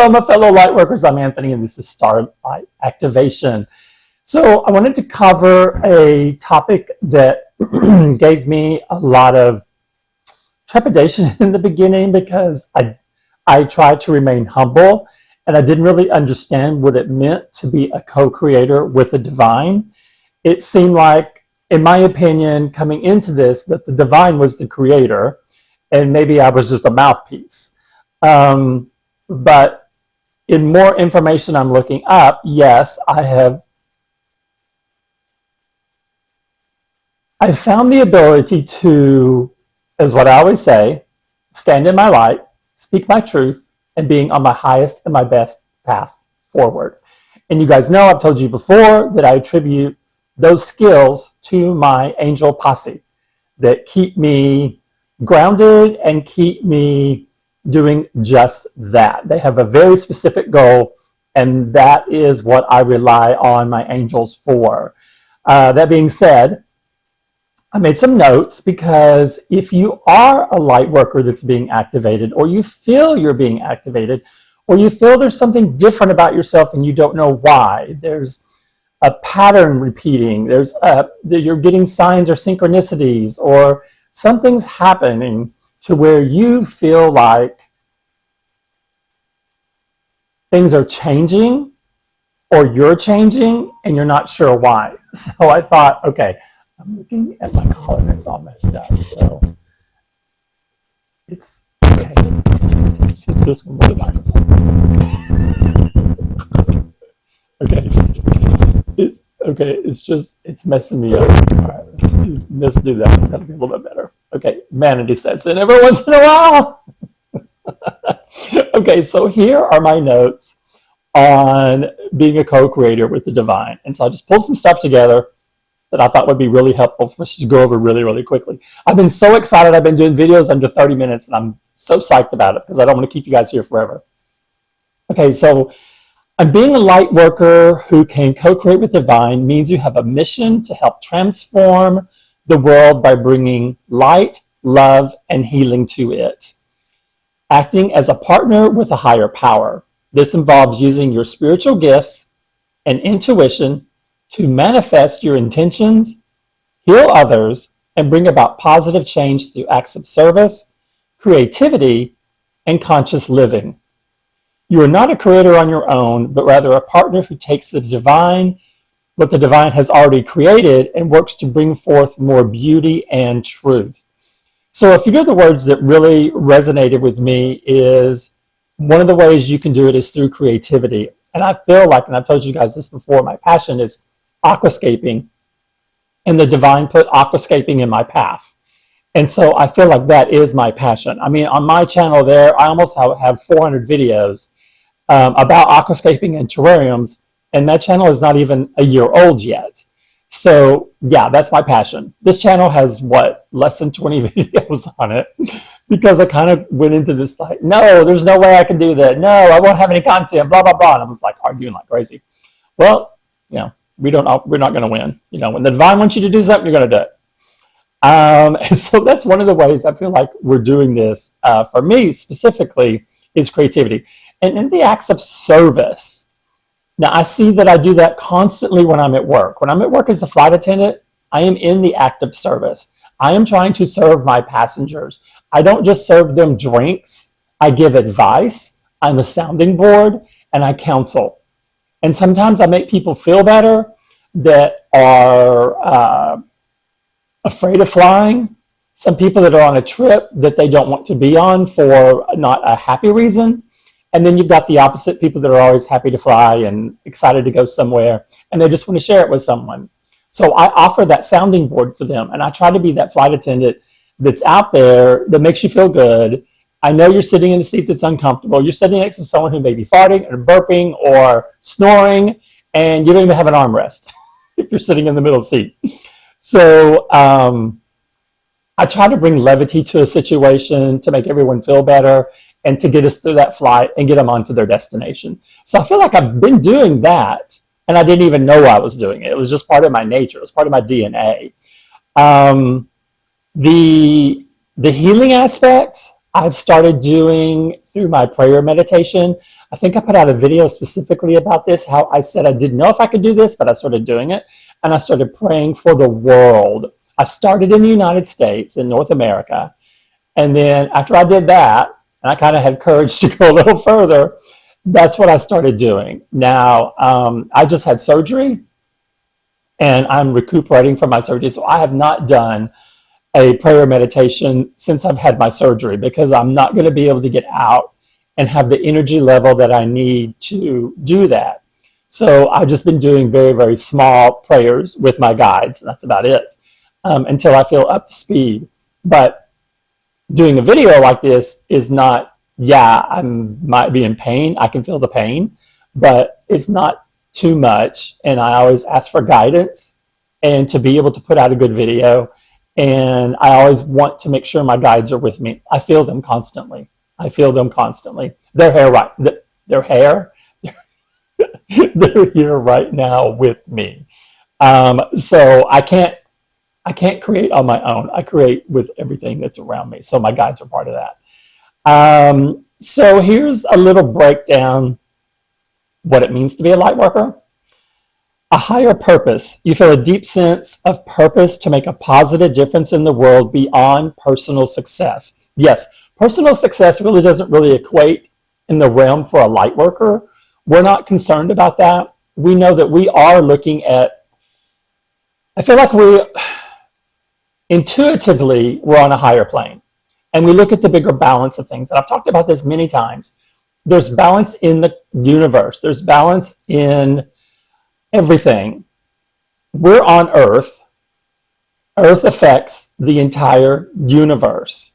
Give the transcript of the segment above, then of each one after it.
Hello, my fellow Lightworkers. I'm Anthony, and this is Starlight Activation. So I wanted to cover a topic that gave me a lot of trepidation in the beginning because I tried to remain humble, and I didn't really understand what it meant to be a co-creator with the divine. It seemed like, in my opinion, coming into this, that the divine was the creator, and maybe I was just a mouthpiece. But in more information I'm looking up, yes, I found the ability to, as what I always say, stand in my light, speak my truth, and being on my highest and my best path forward. And you guys know, I've told you before that I attribute those skills to my angel posse that keep me grounded and keep me doing just that. They have a very specific goal, and that is what I rely on my angels for. That being said, I made some notes because if you are a light worker that's being activated, or you feel you're being activated, or you feel there's something different about yourself and you don't know why, there's a pattern repeating, you're getting signs or synchronicities, or something's happening to where you feel like things are changing or you're changing and you're not sure why. So I thought, okay, I'm looking at my collar and it's all messed up. So it's okay. It's just this one with the microphone. Okay, it's messing me up. All right, let's do that. That'll be a little bit better. Okay, vanity sets in every once in a while. Okay, so here are my notes on being a co-creator with the divine. And so I just pulled some stuff together that I thought would be really helpful for us to go over really, really quickly. I've been so excited. I've been doing videos under 30 minutes, and I'm so psyched about it because I don't want to keep you guys here forever. Okay, so being a light worker who can co-create with divine means you have a mission to help transform the world by bringing light, love, and healing to it. Acting as a partner with a higher power. This involves using your spiritual gifts and intuition to manifest your intentions, heal others, and bring about positive change through acts of service, creativity, and conscious living. You are not a creator on your own, but rather a partner who takes what the divine has already created, and works to bring forth more beauty and truth. So a few of the words that really resonated with me is, one of the ways you can do it is through creativity. And I feel like, and I've told you guys this before, my passion is aquascaping, and the divine put aquascaping in my path. And so I feel like that is my passion. I mean, on my channel there, I almost have 400 videos about aquascaping and terrariums, and that channel is not even a year old yet. So yeah, that's my passion. This channel has less than 20 videos on it because I kind of went into this like, no, there's no way I can do that. No, I won't have any content, blah, blah, blah. And I was like arguing like crazy. Well, we're not going to win. When the divine wants you to do something, you're going to do it. And so that's one of the ways I feel like we're doing this, for me specifically, is creativity. And in the acts of service. Now, I see that I do that constantly when I'm at work. When I'm at work as a flight attendant, I am in the act of service. I am trying to serve my passengers. I don't just serve them drinks. I give advice. I'm a sounding board, and I counsel. And sometimes I make people feel better that are afraid of flying. Some people that are on a trip that they don't want to be on for not a happy reason. And then you've got the opposite, people that are always happy to fly and excited to go somewhere, and they just want to share it with someone. So I offer that sounding board for them, and I try to be that flight attendant that's out there that makes you feel good. I know you're sitting in a seat that's uncomfortable. You're sitting next to someone who may be farting or burping or snoring, and you don't even have an armrest if you're sitting in the middle seat. So I try to bring levity to a situation to make everyone feel better, and to get us through that flight and get them onto their destination. So I feel like I've been doing that, and I didn't even know I was doing it. It was just part of my nature. It was part of my DNA. The healing aspect, I've started doing through my prayer meditation. I think I put out a video specifically about this, how I said I didn't know if I could do this, but I started doing it. And I started praying for the world. I started in the United States, in North America. And then after I did that, and I kind of had courage to go a little further, that's what I started doing. Now, I just had surgery and I'm recuperating from my surgery. So I have not done a prayer meditation since I've had my surgery because I'm not going to be able to get out and have the energy level that I need to do that. So I've just been doing very, very small prayers with my guides. And that's about it until I feel up to speed. But doing a video like this is not, I might be in pain. I can feel the pain, but it's not too much. And I always ask for guidance and to be able to put out a good video. And I always want to make sure my guides are with me. I feel them constantly. Their hair, they're here right now with me. So I can't create on my own. I create with everything that's around me. So my guides are part of that. So here's a little breakdown what it means to be a light worker. A higher purpose. You feel a deep sense of purpose to make a positive difference in the world beyond personal success. Yes, personal success really doesn't really equate in the realm for a light worker. We're not concerned about that. We know that we are looking at, I feel like intuitively, we're on a higher plane. And we look at the bigger balance of things. And I've talked about this many times. There's balance in the universe. There's balance in everything. We're on Earth. Earth affects the entire universe.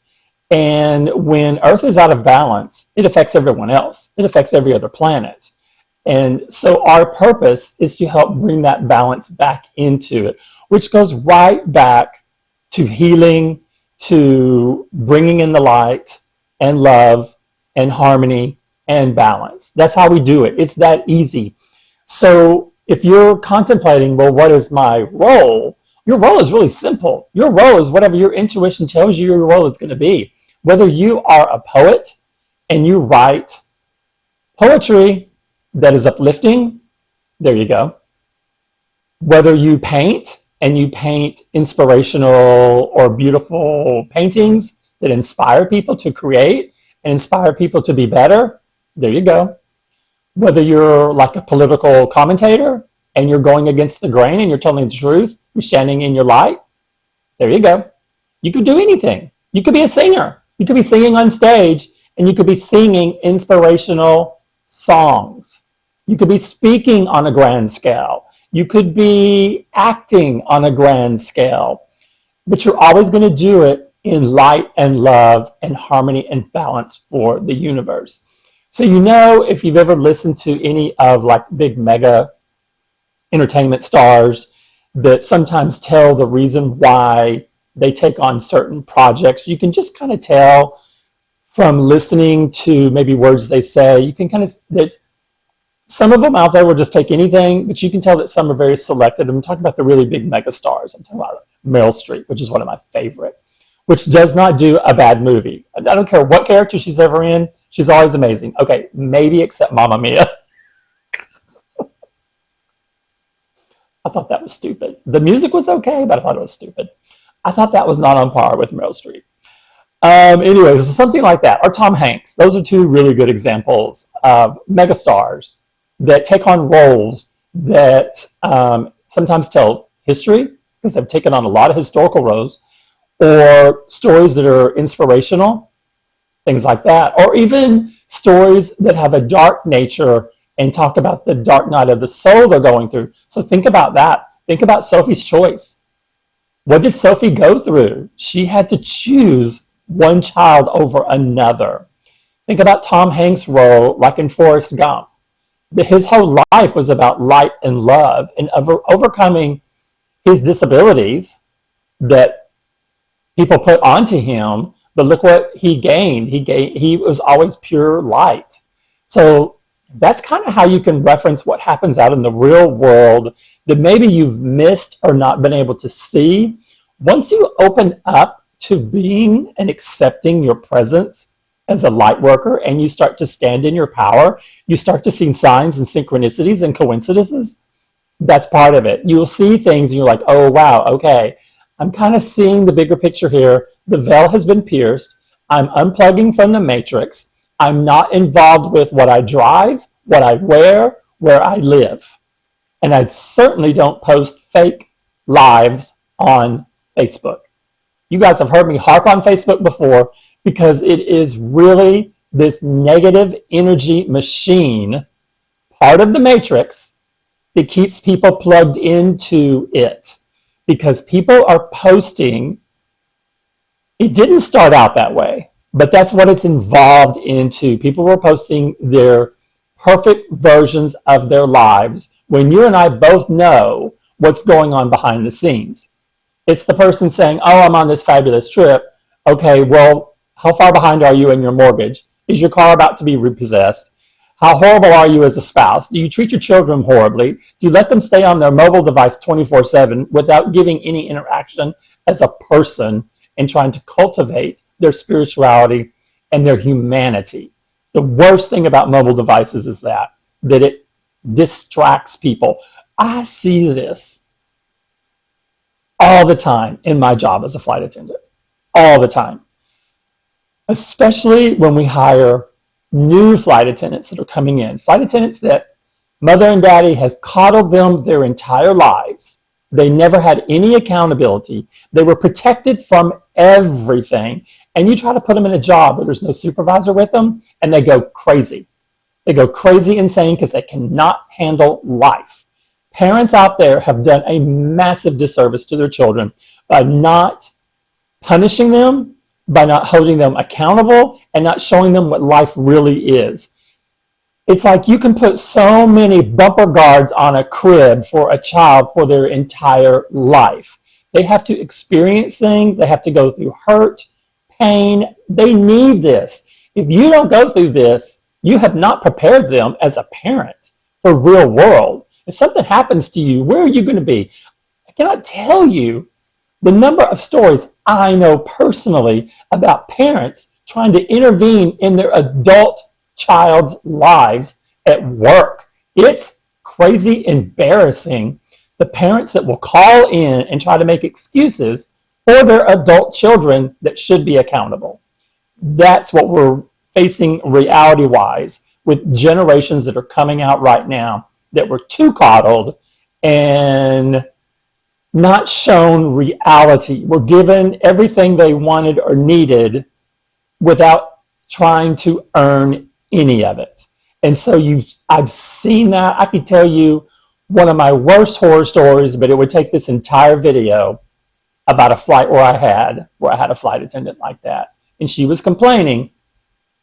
And when Earth is out of balance, it affects everyone else. It affects every other planet. And so our purpose is to help bring that balance back into it, which goes right back to healing, to bringing in the light and love and harmony and balance. That's how we do it. It's that easy. So if you're contemplating, well, what is my role? Your role is really simple. Your role is whatever your intuition tells you your role is going to be. Whether you are a poet and you write poetry that is uplifting, there you go. Whether you paint and you paint inspirational or beautiful paintings that inspire people to create and inspire people to be better, there you go. Whether you're like a political commentator and you're going against the grain and you're telling the truth, you're standing in your light, there you go. You could do anything. You could be a singer. You could be singing on stage and you could be singing inspirational songs. You could be speaking on a grand scale. You could be acting on a grand scale. But you're always going to do it in light and love and harmony and balance for the universe. So if you've ever listened to any of like big mega entertainment stars that sometimes tell the reason why they take on certain projects, you can just kind of tell from listening to maybe words they say. You can kind of, some of them out there will just take anything, but you can tell that some are very selected. I'm talking about the really big mega stars. I'm talking about Meryl Streep, which is one of my favorite, which does not do a bad movie. I don't care what character she's ever in. She's always amazing. Okay, maybe except Mamma Mia. I thought that was stupid. The music was okay, but I thought it was stupid. I thought that was not on par with Meryl Streep. Anyway, so something like that. Or Tom Hanks. Those are two really good examples of megastars that take on roles that sometimes tell history, because they've taken on a lot of historical roles, or stories that are inspirational, things like that, or even stories that have a dark nature and talk about the dark night of the soul they're going through. So think about that. Think about Sophie's Choice. What did Sophie go through? She had to choose one child over another. Think about Tom Hanks' role, like in Forrest Gump. His whole life was about light and love and overcoming his disabilities that people put onto him. But look what he gained. He was always pure light. So that's kind of how you can reference what happens out in the real world that maybe you've missed or not been able to see. Once you open up to being and accepting your presence as a light worker and you start to stand in your power, you start to see signs and synchronicities and coincidences. That's part of it. You'll see things and you're like, oh, wow, okay. I'm kind of seeing the bigger picture here. The veil has been pierced. I'm unplugging from the matrix. I'm not involved with what I drive, what I wear, where I live. And I certainly don't post fake lives on Facebook. You guys have heard me harp on Facebook before because it is really this negative energy machine, part of the matrix, that keeps people plugged into it. Because people are posting, it didn't start out that way, but that's what it's involved into. People were posting their perfect versions of their lives when you and I both know what's going on behind the scenes. It's the person saying, oh, I'm on this fabulous trip. Okay, well, how far behind are you in your mortgage? Is your car about to be repossessed? How horrible are you as a spouse? Do you treat your children horribly? Do you let them stay on their mobile device 24/7 without giving any interaction as a person and trying to cultivate their spirituality and their humanity? The worst thing about mobile devices is that it distracts people. I see this all the time in my job as a flight attendant, all the time, especially when we hire new flight attendants that are coming in, flight attendants that mother and daddy have coddled them their entire lives. They never had any accountability. They were protected from everything. And you try to put them in a job where there's no supervisor with them, and they go crazy. They go crazy insane because they cannot handle life. Parents out there have done a massive disservice to their children by not punishing them, by not holding them accountable, and not showing them what life really is. It's like you can put so many bumper guards on a crib for a child for their entire life. They have to experience things. They have to go through hurt, pain. They need this. If you don't go through this, you have not prepared them as a parent for real world. If something happens to you, where are you going to be? I cannot tell you the number of stories I know personally about parents trying to intervene in their adult child's lives at work. It's crazy embarrassing. The parents that will call in and try to make excuses for their adult children that should be accountable. That's what we're facing reality-wise with generations that are coming out right now that were too coddled and not shown reality. Were given everything they wanted or needed without trying to earn any of it. And so I've seen that. I could tell you one of my worst horror stories, but it would take this entire video about a flight where I had a flight attendant like that. And she was complaining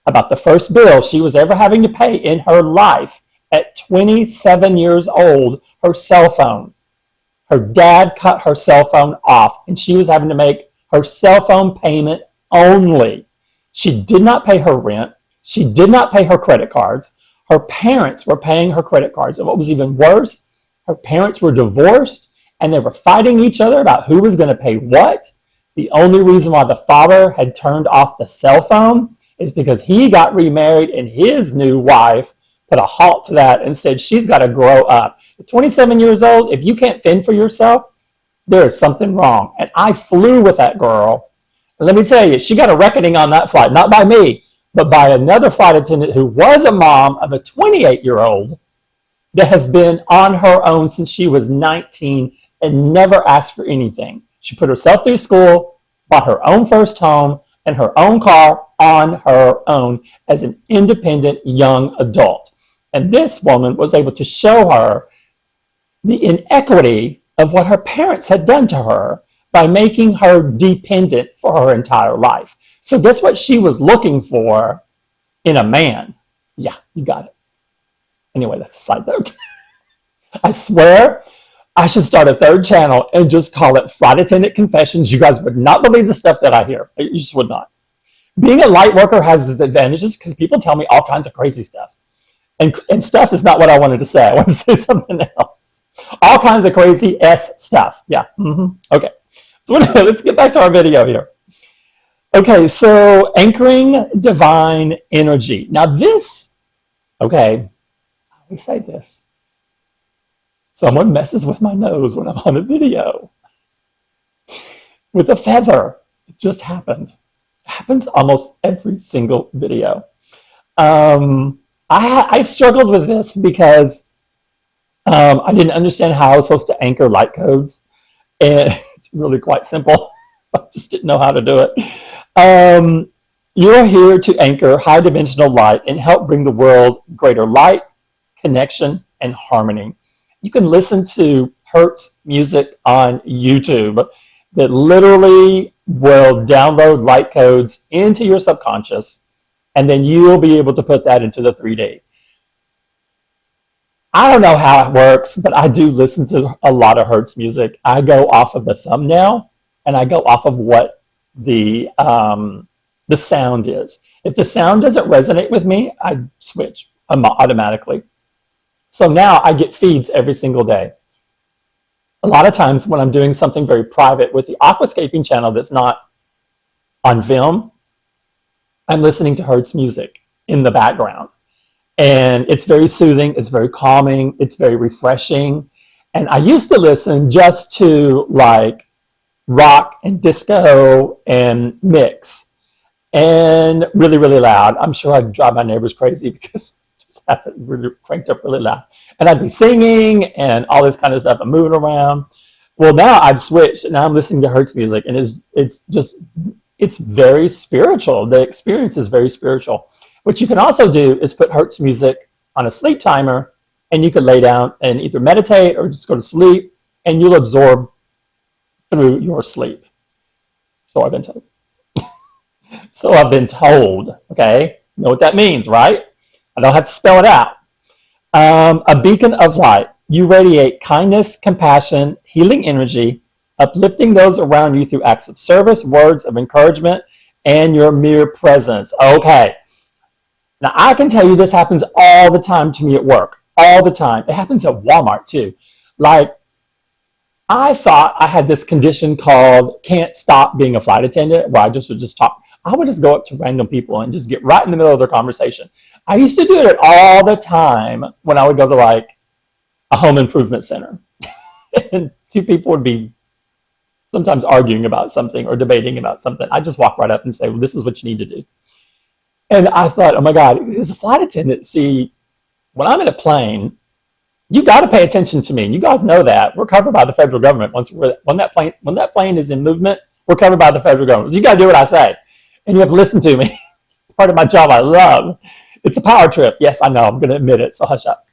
about the first bill she was ever having to pay in her life at 27 years old, her cell phone. Her dad cut her cell phone off, and she was having to make her cell phone payment only. She did not pay her rent. She did not pay her credit cards. Her parents were paying her credit cards. And what was even worse, her parents were divorced, and they were fighting each other about who was going to pay what. The only reason why the father had turned off the cell phone is because he got remarried, and his new wife put a halt to that and said, she's got to grow up. At 27 years old, if you can't fend for yourself, there is something wrong. And I flew with that girl. And let me tell you, she got a reckoning on that flight, not by me, but by another flight attendant who was a mom of a 28-year-old that has been on her own since she was 19 and never asked for anything. She put herself through school, bought her own first home and her own car on her own as an independent young adult. And this woman was able to show her the inequity of what her parents had done to her by making her dependent for her entire life. So guess what she was looking for in a man? Yeah, you got it. Anyway, that's a side note. I swear I should start a third channel and just call it Flight Attendant Confessions. You guys would not believe the stuff that I hear. You just would not. Being a light worker has its advantages because people tell me all kinds of crazy stuff. And stuff is not what I wanted to say. I want to say something else. All kinds of crazy stuff. Yeah. Okay. So let's get back to our video here. Okay, so anchoring divine energy. Now this, okay, how do we say this? Someone messes with my nose when I'm on a video with a feather. It just happened. It happens almost every single video. I struggled with this because I didn't understand how I was supposed to anchor light codes, and it's really quite simple. I just didn't know how to do it. You're here to anchor high dimensional light and help bring the world greater light, connection, and harmony. You can listen to Hertz music on YouTube that literally will download light codes into your subconscious, and then you'll be able to put that into the 3D. I don't know how it works, but I do listen to a lot of Hertz music. I go off of the thumbnail, and I go off of what the sound is. If the sound doesn't resonate with me, I switch automatically. So now I get feeds every single day. A lot of times when I'm doing something very private with the aquascaping channel that's not on film, I'm listening to Hertz music in the background. And it's very soothing, it's very calming, it's very refreshing. And I used to listen just to like rock and disco and mix, and really, really loud. I'm sure I'd drive my neighbors crazy because I just have it really cranked up really loud. And I'd be singing and all this kind of stuff and moving around. Well, now I've switched and now I'm listening to Hertz music, and it's very spiritual. The experience is very spiritual. What you can also do is put Hertz music on a sleep timer, and you could lay down and either meditate or just go to sleep, and you'll absorb through your sleep. So I've been told. So I've been told, okay? You know what that means, right? I don't have to spell it out. A beacon of light. You radiate kindness, compassion, healing energy, uplifting those around you through acts of service, words of encouragement, and your mere presence. Okay. Now, I can tell you this happens all the time to me at work. All the time. It happens at Walmart, too. Like, I thought I had this condition called can't stop being a flight attendant, where I just would just talk. I would just go up to random people and just get right in the middle of their conversation. I used to do it all the time when I would go to like a home improvement center. And two people would be sometimes arguing about something or debating about something. I just walk right up and say, well, this is what you need to do. And I thought, oh my God, as a flight attendant, see, when I'm in a plane, you got to pay attention to me. And you guys know that. We're covered by the federal government. When that plane is in movement, we're covered by the federal government. So you got to do what I say. And you have to listen to me. It's part of my job I love. It's a power trip. Yes, I know. I'm going to admit it. So hush up.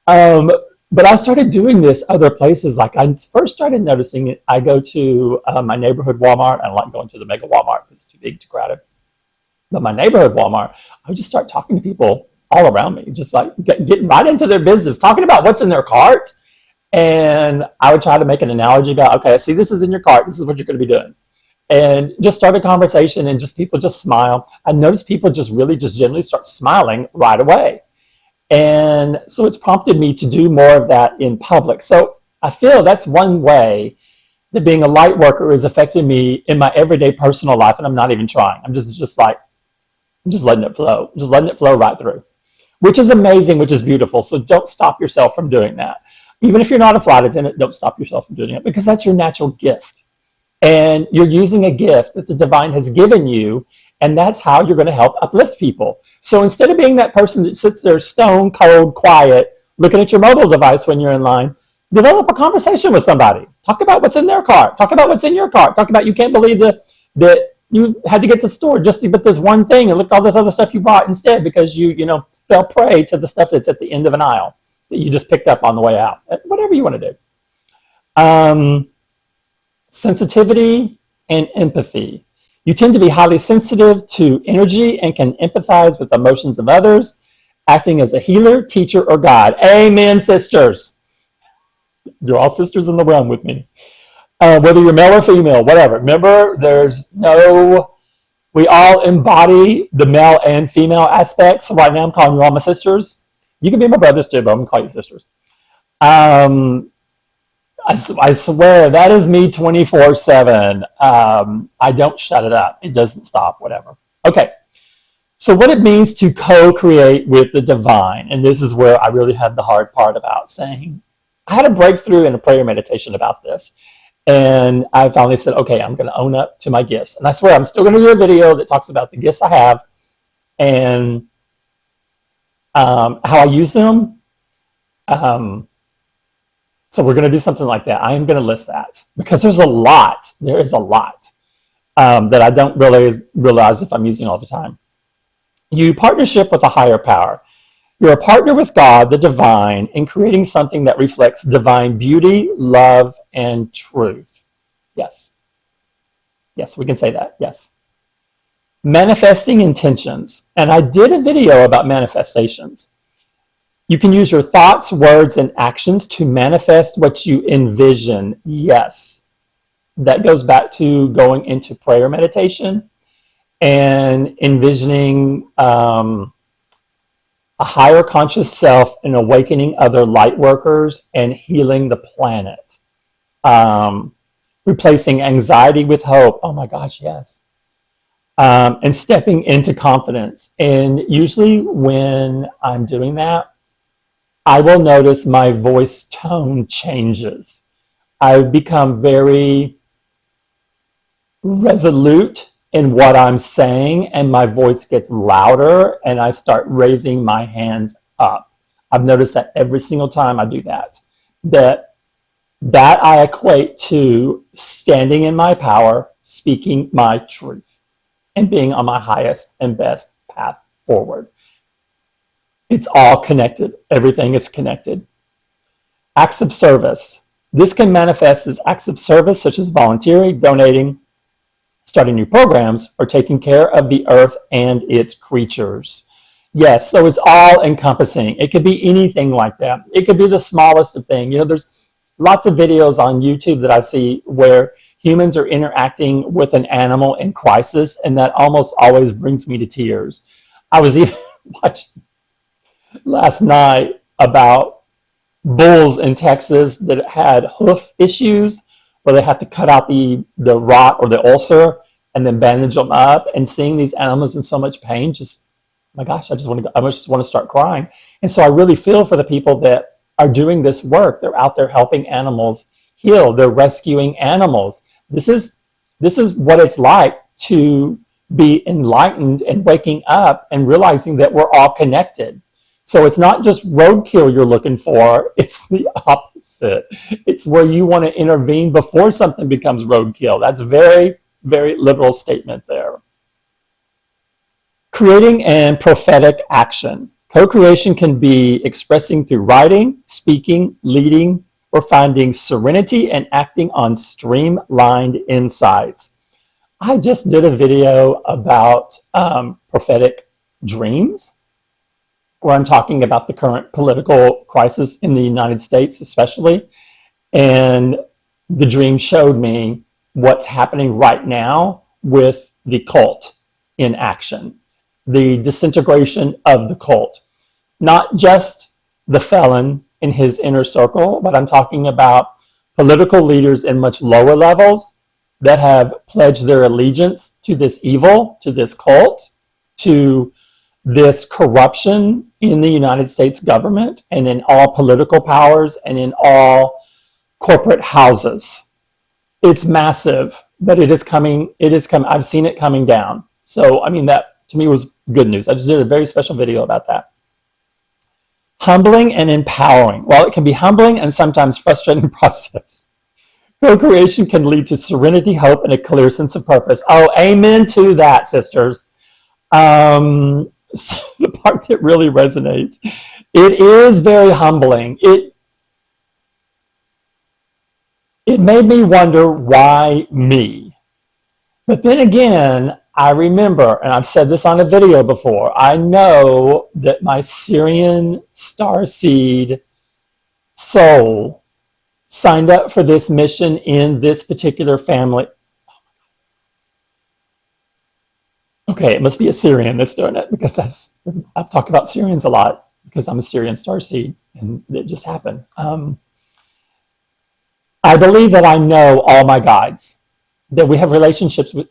But I started doing this other places. Like I first started noticing it. I go to my neighborhood Walmart. I don't like going to the mega Walmart. It's too big, too crowded. But my neighborhood Walmart, I would just start talking to people all around me, just like getting right into their business, talking about what's in their cart. And I would try to make an analogy about, okay, see, this is in your cart. This is what you're going to be doing. And just start a conversation, and just people just smile. I noticed people just really just generally start smiling right away. And so it's prompted me to do more of that in public. So I feel that's one way that being a light worker is affecting me in my everyday personal life. And I'm not even trying. I'm just letting it flow. I'm just letting it flow right through, which is amazing, which is beautiful. So don't stop yourself from doing that. Even if you're not a flight attendant, don't stop yourself from doing it, because that's your natural gift. And you're using a gift that the divine has given you, and that's how you're going to help uplift people. So instead of being that person that sits there stone cold, quiet, looking at your mobile device when you're in line, develop a conversation with somebody. Talk about what's in their cart. Talk about what's in your cart. Talk about you can't believe that you had to get to the store just to get this one thing, and look at all this other stuff you bought instead because you fell prey to the stuff that's at the end of an aisle that you just picked up on the way out. Whatever you want to do. Sensitivity and empathy. You tend to be highly sensitive to energy and can empathize with the emotions of others, acting as a healer, teacher, or guide. Amen, sisters. You're all sisters in the realm with me. Whether you're male or female, whatever. Remember, we all embody the male and female aspects. So right now I'm calling you all my sisters. You can be my brothers too, but I'm going to call you sisters. I swear that is me 24/7. I don't shut it up. It doesn't stop, whatever. Okay. So what it means to co-create with the divine, and this is where I really had the hard part about saying, I had a breakthrough in a prayer meditation about this. And I finally said, okay, I'm going to own up to my gifts. And I swear I'm still going to do a video that talks about the gifts I have and how I use them. So we're going to do something like that. I am going to list that because there's a lot. There is a lot that I don't really realize if I'm using all the time. You partnership with a higher power. You're a partner with God, the divine, in creating something that reflects divine beauty, love, and truth. Yes. Yes, we can say that. Yes. Manifesting intentions. And I did a video about manifestations. You can use your thoughts, words, and actions to manifest what you envision. Yes. That goes back to going into prayer meditation and envisioning a higher conscious self and awakening other light workers and healing the planet. Replacing anxiety with hope. Oh my gosh, yes. And stepping into confidence. And usually when I'm doing that, I will notice my voice tone changes. I become very resolute in what I'm saying, and my voice gets louder, and I start raising my hands up. I've noticed that every single time I do that. That I equate to standing in my power, speaking my truth, and being on my highest and best path forward. It's all connected. Everything is connected. Acts of service. This can manifest as acts of service, such as volunteering, donating, starting new programs, or taking care of the earth and its creatures. Yes, so it's all encompassing. It could be anything like that. It could be the smallest of things. You know, there's lots of videos on YouTube that I see where humans are interacting with an animal in crisis, and that almost always brings me to tears. I was even watching last night about bulls in Texas that had hoof issues where they have to cut out the rot or the ulcer and then bandage them up, and seeing these animals in so much pain, just, my gosh, I just want to start crying. And so I really feel for the people that are doing this work. They're out there helping animals heal. They're rescuing animals. This is what it's like to be enlightened and waking up and realizing that we're all connected. So it's not just roadkill you're looking for, it's the opposite. It's where you want to intervene before something becomes roadkill. That's a very, very literal statement there. Creating and prophetic action. Co-creation can be expressing through writing, speaking, leading, or finding serenity and acting on streamlined insights. I just did a video about prophetic dreams, where I'm talking about the current political crisis in the United States, especially. And the dream showed me what's happening right now with the cult in action, the disintegration of the cult. Not just the felon in his inner circle, but I'm talking about political leaders in much lower levels that have pledged their allegiance to this evil, to this cult, to this corruption in the United States government and in all political powers and in all corporate houses. It's massive, but it is coming. I've seen it coming down. So, I mean, that to me was good news. I just did a very special video about that. Humbling and empowering. While it can be humbling and sometimes frustrating process, co-creation can lead to serenity, hope, and a clear sense of purpose. Oh, amen to that, sisters. So the part that really resonates, it is very humbling. It made me wonder, why me? But then again, I remember, and I've said this on a video before, I know that my Sirian Starseed soul signed up for this mission in this particular family. Okay, it must be a Sirian that's doing it, because I've talked about Sirians a lot because I'm a Sirian Starseed, and it just happened. I believe that I know all my guides, that we have relationships with.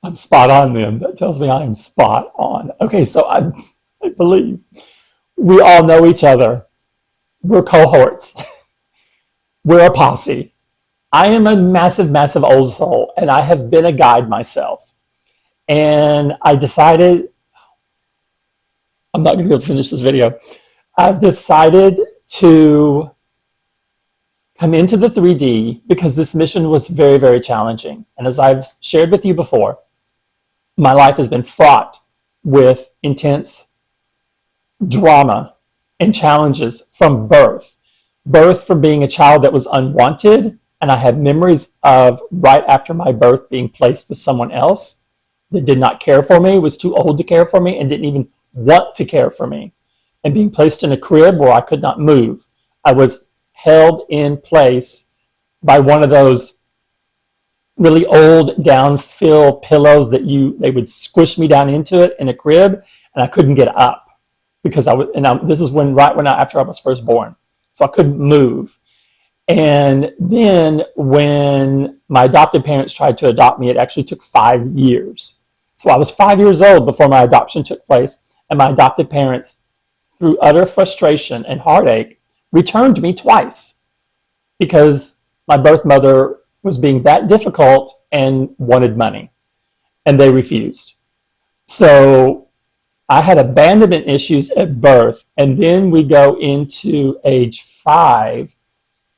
I'm spot on then. That tells me I am spot on. Okay, so I believe we all know each other. We're cohorts. We're a posse. I am a massive, massive old soul, and I have been a guide myself. And I decided I'm not going to be able to finish this video. I've decided to come into the 3D because this mission was very, very challenging. And as I've shared with you before, my life has been fraught with intense drama and challenges from birth. Birth from being a child that was unwanted, and I have memories of right after my birth being placed with someone else that did not care for me, was too old to care for me, and didn't even want to care for me, and being placed in a crib where I could not move. I was held in place by one of those really old downfill pillows that they would squish me down into it in a crib, and I couldn't get up because this is after I was first born, so I couldn't move. And then when my adopted parents tried to adopt me, it actually took 5 years. So I was 5 years old before my adoption took place, and my adopted parents, through utter frustration and heartache, returned me twice because my birth mother was being that difficult and wanted money, and they refused. So I had abandonment issues at birth, and then we go into age 5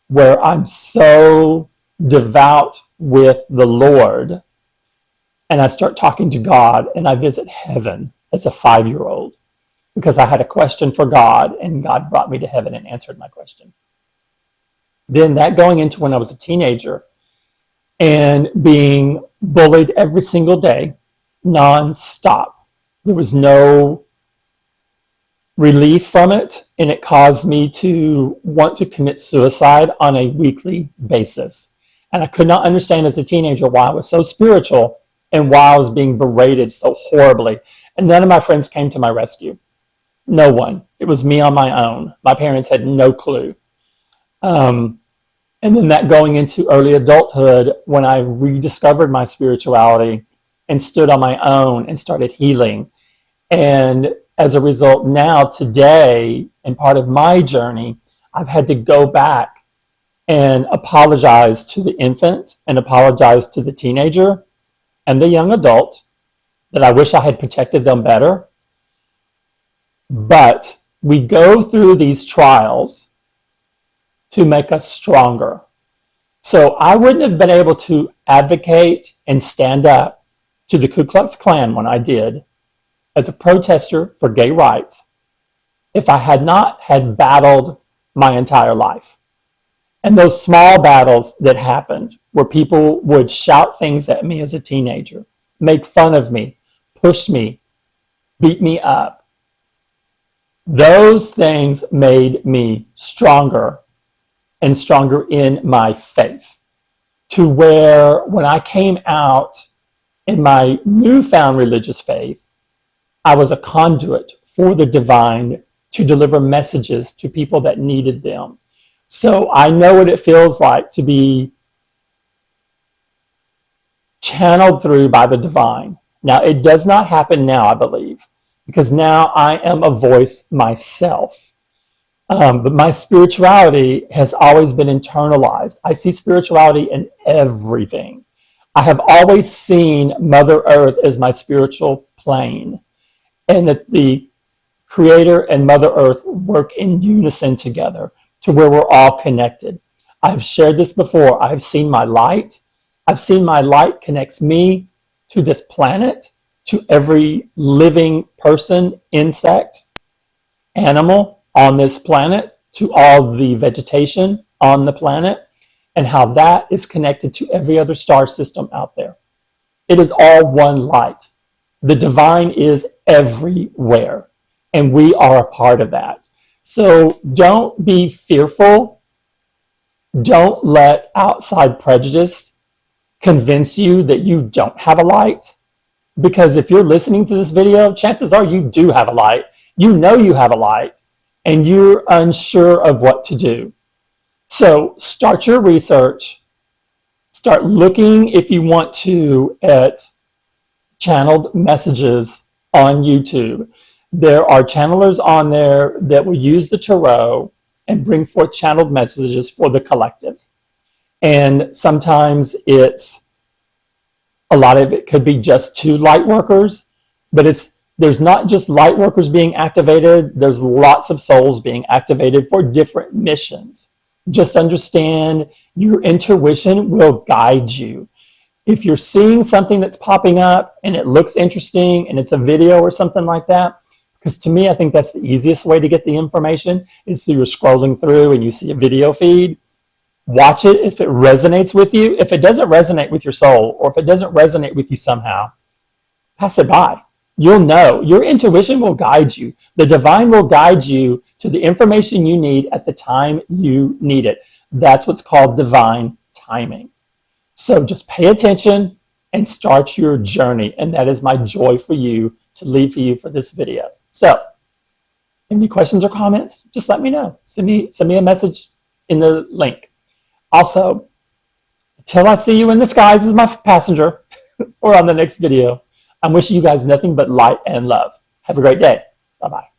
where I'm so devout with the Lord, and I start talking to God, and I visit heaven as a 5-year-old because I had a question for God, and God brought me to heaven and answered my question. Then that going into when I was a teenager and being bullied every single day, nonstop. There was no relief from it, and it caused me to want to commit suicide on a weekly basis. And I could not understand as a teenager why I was so spiritual and why I was being berated so horribly. And none of my friends came to my rescue. No one. It was me on my own. My parents had no clue. And then that going into early adulthood, when I rediscovered my spirituality and stood on my own and started healing. And as a result, now, today, and part of my journey, I've had to go back and apologize to the infant and apologize to the teenager and the young adult that I wish I had protected them better. But we go through these trials to make us stronger. So I wouldn't have been able to advocate and stand up to the Ku Klux Klan when I did as a protester for gay rights if I had not had battled my entire life. And those small battles that happened where people would shout things at me as a teenager, make fun of me, push me, beat me up, those things made me stronger and stronger in my faith, to where when I came out in my newfound religious faith, I was a conduit for the divine to deliver messages to people that needed them. So I know what it feels like to be channeled through by the divine. Now, it does not happen now, I believe, because now I am a voice myself. But my spirituality has always been internalized. I see spirituality in everything. I have always seen Mother Earth as my spiritual plane, and that the Creator and Mother Earth work in unison together to where we're all connected. I've shared this before. I've seen my light. I've seen my light connects me to this planet, to every living person, insect, animal on this planet, to all the vegetation on the planet, and how that is connected to every other star system out there. It is all one light. The divine is everywhere, and we are a part of that. So don't be fearful. Don't let outside prejudice convince you that you don't have a light. Because if you're listening to this video, chances are you do have a light. You know you have a light. and you're unsure of what to do. So start your research. Start looking, if you want to, at channeled messages on YouTube. There are channelers on there that will use the tarot and bring forth channeled messages for the collective. And sometimes a lot of it could be just two light workers, but there's not just light workers being activated, there's lots of souls being activated for different missions. Just understand your intuition will guide you. If you're seeing something that's popping up and it looks interesting and it's a video or something like that, because to me, I think that's the easiest way to get the information is through you're scrolling through and you see a video feed. Watch it if it resonates with you. If it doesn't resonate with your soul, or if it doesn't resonate with you somehow, pass it by. You'll know. Your intuition will guide you. The divine will guide you to the information you need at the time you need it. That's what's called divine timing. So just pay attention and start your journey. And that is my joy for you to leave for you for this video. So any questions or comments, just let me know. Send me a message in the link. Also, until I see you in the skies as my passenger or on the next video, I'm wishing you guys nothing but light and love. Have a great day. Bye-bye.